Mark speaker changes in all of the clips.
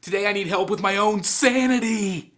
Speaker 1: Today I need help with my own sanity.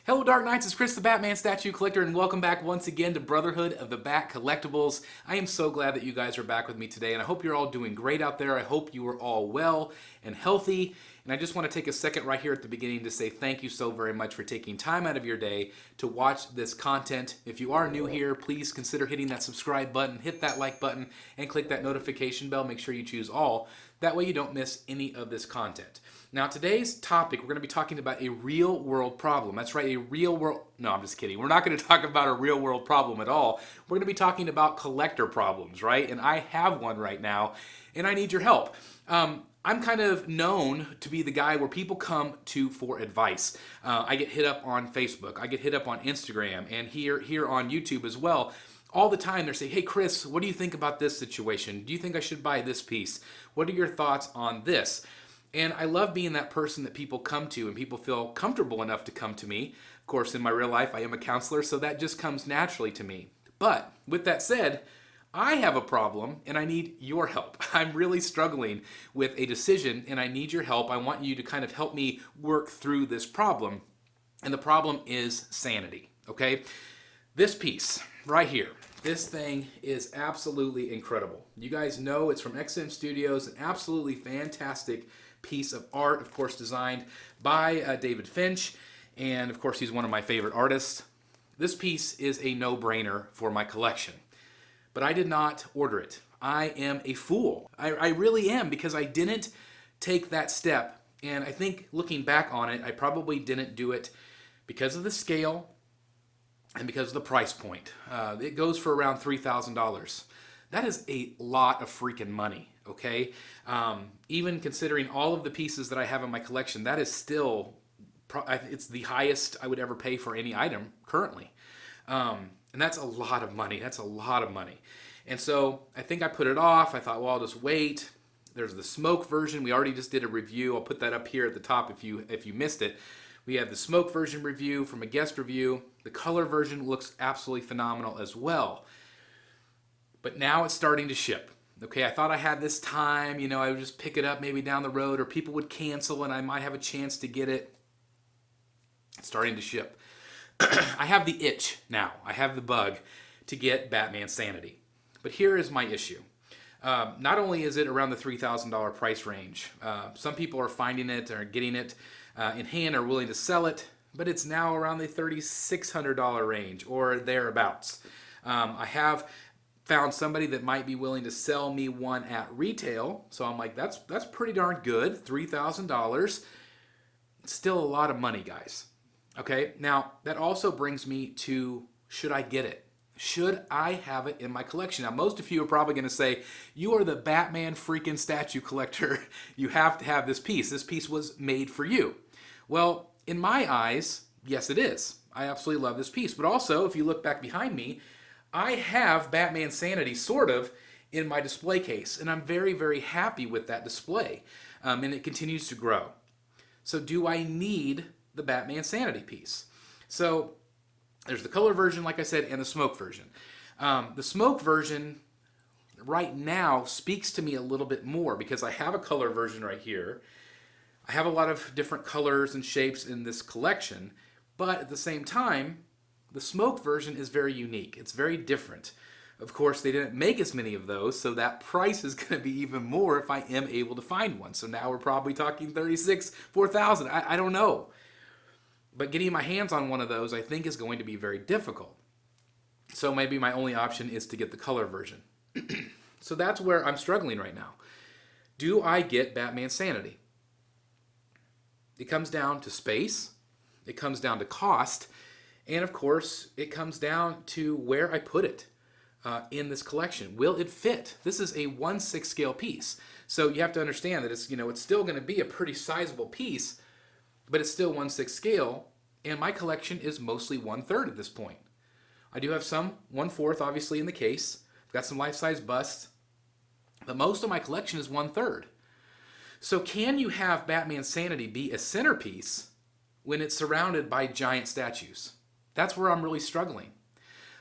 Speaker 1: Hello Dark Knights, it's Chris the Batman Statue Collector, and welcome back once again to Brotherhood of the Bat Collectibles. I am so glad that you guys are back with me today, and I hope you're all doing great out there. I hope you are all well and healthy, and I just want to take a second right here at the beginning to say thank you so very much for taking time out of your day to watch this content. If you are new here, please consider hitting that subscribe button, hit that like button, and click that notification bell. Make sure you choose all. That way you don't miss any of this content. Now today's topic, we're going to be talking about a real world problem. That's right, a real world, no, I'm just kidding. We're not going to talk about a real world problem at all. We're going to be talking about collector problems, right? And I have one right now, and I need your help. I'm kind of known to be the guy where people come to for advice. I get hit up on Facebook, I get hit up on Instagram, and here on YouTube as well. All the time they're saying, hey Chris, what do you think about this situation? Do you think I should buy this piece? What are your thoughts on this? And I love being that person that people come to and people feel comfortable enough to come to me. Of course, in my real life, I am a counselor, so that just comes naturally to me. But with that said, I have a problem and I need your help. I'm really struggling with a decision and I need your help. I want you to kind of help me work through this problem. And the problem is sanity, okay? This piece right here, this thing is absolutely incredible. You guys know it's from XM Studios, an absolutely fantastic piece of art, of course designed by David Finch, and of course he's one of my favorite artists. This piece is a no-brainer for my collection, but I did not order it. I am a fool. I really am, because I didn't take that step, and I think looking back on it, I probably didn't do it because of the scale and because of the price point. It goes for around $3,000. That is a lot of freaking money, okay? Even considering all of the pieces that I have in my collection, that is still, it's the highest I would ever pay for any item currently. And that's a lot of money. That's a lot of money. And so I think I put it off. I thought, well, I'll just wait. There's the smoke version. We already just did a review. I'll put that up here at the top if you missed it. We have the smoke version review from a guest review. The color version looks absolutely phenomenal as well. But now it's starting to ship. Okay, I thought I had this time, I would just pick it up maybe down the road, or people would cancel and I might have a chance to get it. It's starting to ship. I have the itch now. I have the bug to get Batman Sanity. But here is my issue. Not only is it around the $3,000 price range, some people are finding it or getting it in hand, are willing to sell it, but it's now around the $3,600 range or thereabouts. I have found somebody that might be willing to sell me one at retail, so I'm like, that's pretty darn good, $3,000. Still a lot of money, guys. Okay, now that also brings me to, should I get it? Should I have it in my collection? Now, most of you are probably going to say, you are the Batman freaking statue collector. You have to have this piece. This piece was made for you. Well, in my eyes, yes, it is. I absolutely love this piece. But also, if you look back behind me, I have Batman Sanity, sort of, in my display case. And I'm very, very happy with that display. And it continues to grow. So do I need the Batman Sanity piece? So there's the color version, like I said, and the smoke version. The smoke version right now speaks to me a little bit more because I have a color version right here. I have a lot of different colors and shapes in this collection, but at the same time, the smoke version is very unique. It's very different. Of course, they didn't make as many of those, so that price is going to be even more if I am able to find one. So now we're probably talking $36,000, $4,000. I don't know. But getting my hands on one of those, I think, is going to be very difficult. So maybe my only option is to get the color version. So that's where I'm struggling right now. Do I get Batman Sanity? It comes down to space. It comes down to cost. And of course, it comes down to where I put it in this collection. Will it fit? This is a 1/6 scale piece. So you have to understand that it's, it's still going to be a pretty sizable piece, but it's still 1/6 scale, and my collection is mostly 1/3 at this point. I do have some 1/4, obviously, in the case. I've got some life-size busts, but most of my collection is 1/3. So can you have Batman Sanity be a centerpiece, when it's surrounded by giant statues? That's where I'm really struggling.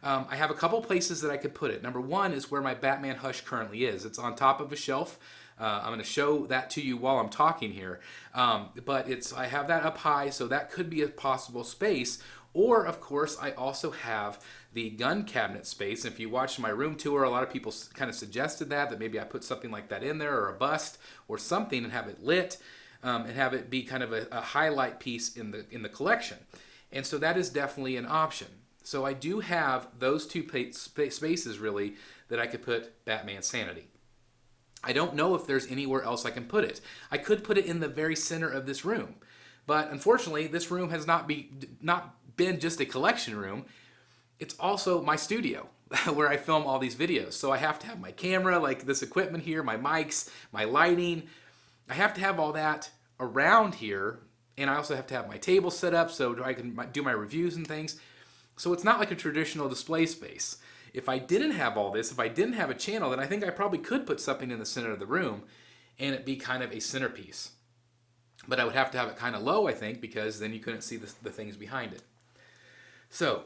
Speaker 1: I have a couple places that I could put it. Number one is where my Batman Hush currently is. It's on top of a shelf. I'm going to show that to you while I'm talking here. But I have that up high, so that could be a possible space. Or, of course, I also have the gun cabinet space. And if you watched my room tour, a lot of people kind of suggested that maybe I put something like that in there, or a bust or something, and have it lit, and have it be kind of a highlight piece in the collection. And so that is definitely an option. So I do have those two spaces, really, that I could put Batman Sanity. I don't know if there's anywhere else I can put it. I could put it in the very center of this room. But unfortunately, this room has not been just a collection room. It's also my studio where I film all these videos. So I have to have my camera, like this equipment here, my mics, my lighting. I have to have all that around here. And I also have to have my table set up so I can do my reviews and things. So it's not like a traditional display space. If I didn't have all this, if I didn't have a channel, then I think I probably could put something in the center of the room and it be kind of a centerpiece. But I would have to have it kind of low, I think, because then you couldn't see the things behind it. So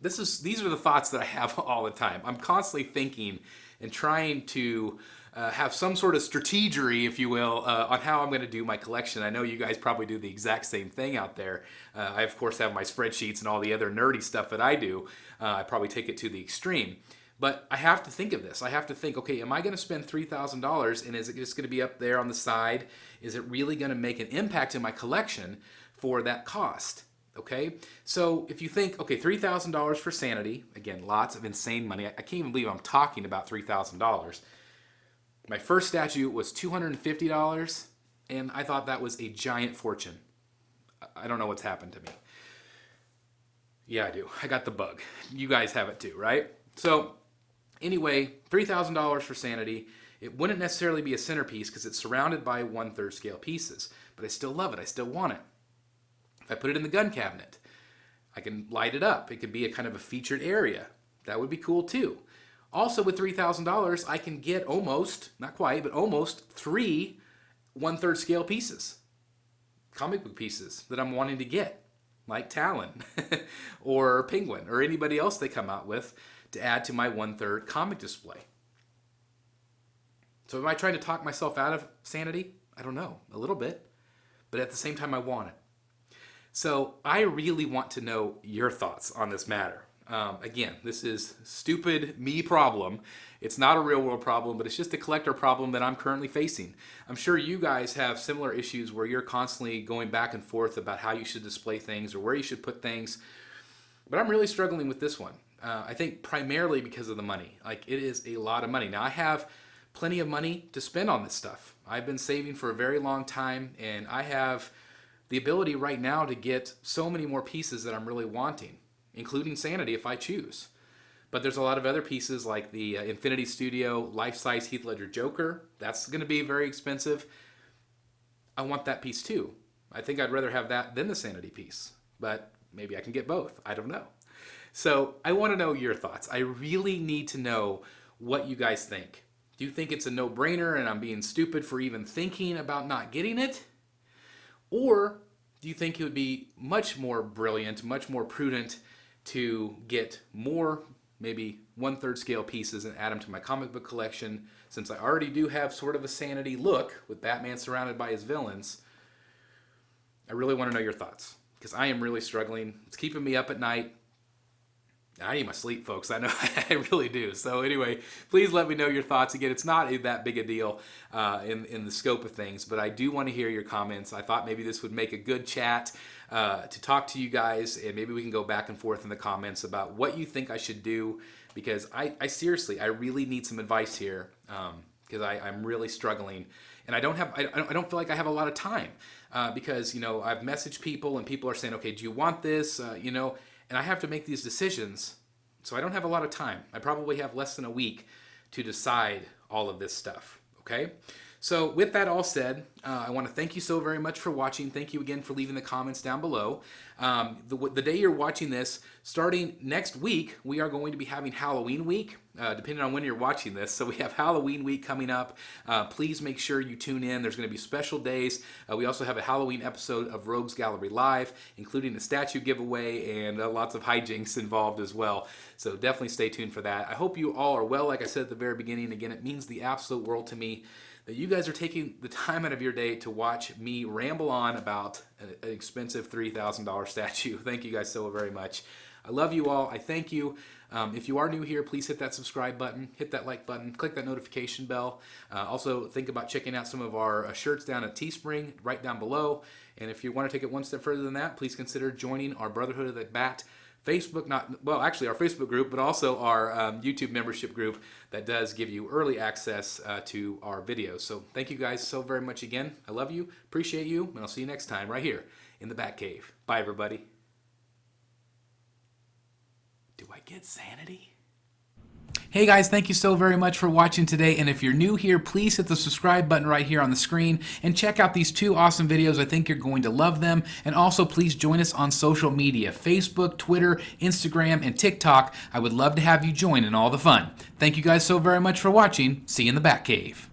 Speaker 1: these are the thoughts that I have all the time. I'm constantly thinking and trying to have some sort of strategery, if you will, on how I'm going to do my collection. I know you guys probably do the exact same thing out there. I, of course, have my spreadsheets and all the other nerdy stuff that I do. I probably take it to the extreme. But I have to think of this. I have to think, okay, am I going to spend $3,000 and is it just going to be up there on the side? Is it really going to make an impact in my collection for that cost? Okay, so if you think, okay, $3,000 for Sanity, again, lots of insane money. I can't even believe I'm talking about $3,000. My first statue was $250, and I thought that was a giant fortune. I don't know what's happened to me. Yeah, I do. I got the bug. You guys have it too, right? So anyway, $3,000 for Sanity. It wouldn't necessarily be a centerpiece because it's surrounded by 1/3 scale pieces, but I still love it. I still want it. If I put it in the gun cabinet, I can light it up. It could be a kind of a featured area. That would be cool too. Also, with $3,000, I can get almost, not quite, but almost 3 1/3 scale pieces, comic book pieces that I'm wanting to get, like Talon or Penguin or anybody else they come out with to add to my 1/3 comic display. So am I trying to talk myself out of Sanity? I don't know, a little bit, but at the same time I want it. So I really want to know your thoughts on this matter. Again, this is stupid me problem. It's not a real world problem, but it's just a collector problem that I'm currently facing. I'm sure you guys have similar issues where you're constantly going back and forth about how you should display things or where you should put things. But I'm really struggling with this one. I think primarily because of the money. Like, it is a lot of money. Now, I have plenty of money to spend on this stuff. I've been saving for a very long time, and I have the ability right now to get so many more pieces that I'm really wanting, including Sanity if I choose. But there's a lot of other pieces like the Infinity Studio life-size Heath Ledger Joker. That's going to be very expensive. I want that piece too. I think I'd rather have that than the Sanity piece. But maybe I can get both. I don't know. So I want to know your thoughts. I really need to know what you guys think. Do you think it's a no-brainer and I'm being stupid for even thinking about not getting it? Or do you think it would be much more brilliant, much more prudent to get more, maybe 1/3 scale pieces and add them to my comic book collection, since I already do have sort of a Sanity look with Batman surrounded by his villains? I really want to know your thoughts, because I am really struggling. It's keeping me up at night. I need my sleep, folks. I know I really do. So anyway, please let me know your thoughts. Again, it's not that big a deal in the scope of things, but I do want to hear your comments. I thought maybe this would make a good chat to talk to you guys, and maybe we can go back and forth in the comments about what you think I should do, because I seriously, I really need some advice here, because I'm really struggling, and I don't feel like I have a lot of time, because, you know, I've messaged people and people are saying, okay, do you want this, you know, and I have to make these decisions, so I don't have a lot of time. I probably have less than a week to decide all of this stuff, okay? So with that all said, I want to thank you so very much for watching. Thank you again for leaving the comments down below. The day you're watching this, starting next week, we are going to be having Halloween week, depending on when you're watching this. So we have Halloween week coming up. Please make sure you tune in. There's going to be special days. We also have a Halloween episode of Rogues Gallery Live, including a statue giveaway and lots of hijinks involved as well. So definitely stay tuned for that. I hope you all are well. Like I said at the very beginning, again, it means the absolute world to me that you guys are taking the time out of your day to watch me ramble on about an expensive $3,000 statue. Thank you guys so very much. I love you all. I thank you. If you are new here, please hit that subscribe button, hit that like button, click that notification bell. Also, think about checking out some of our shirts down at Teespring, right down below. And if you want to take it one step further than that, please consider joining our Brotherhood of the Bat Facebook, our Facebook group, but also our YouTube membership group that does give you early access to our videos. So thank you guys so very much again. I love you, appreciate you, and I'll see you next time right here in the Bat Cave. Bye, everybody. Do I get sanity? Hey guys, thank you so very much for watching today, and if you're new here, please hit the subscribe button right here on the screen and check out these two awesome videos. I think you're going to love them. And also please join us on social media, Facebook, Twitter, Instagram, and TikTok. I would love to have you join in all the fun. Thank you guys so very much for watching. See you in the Batcave.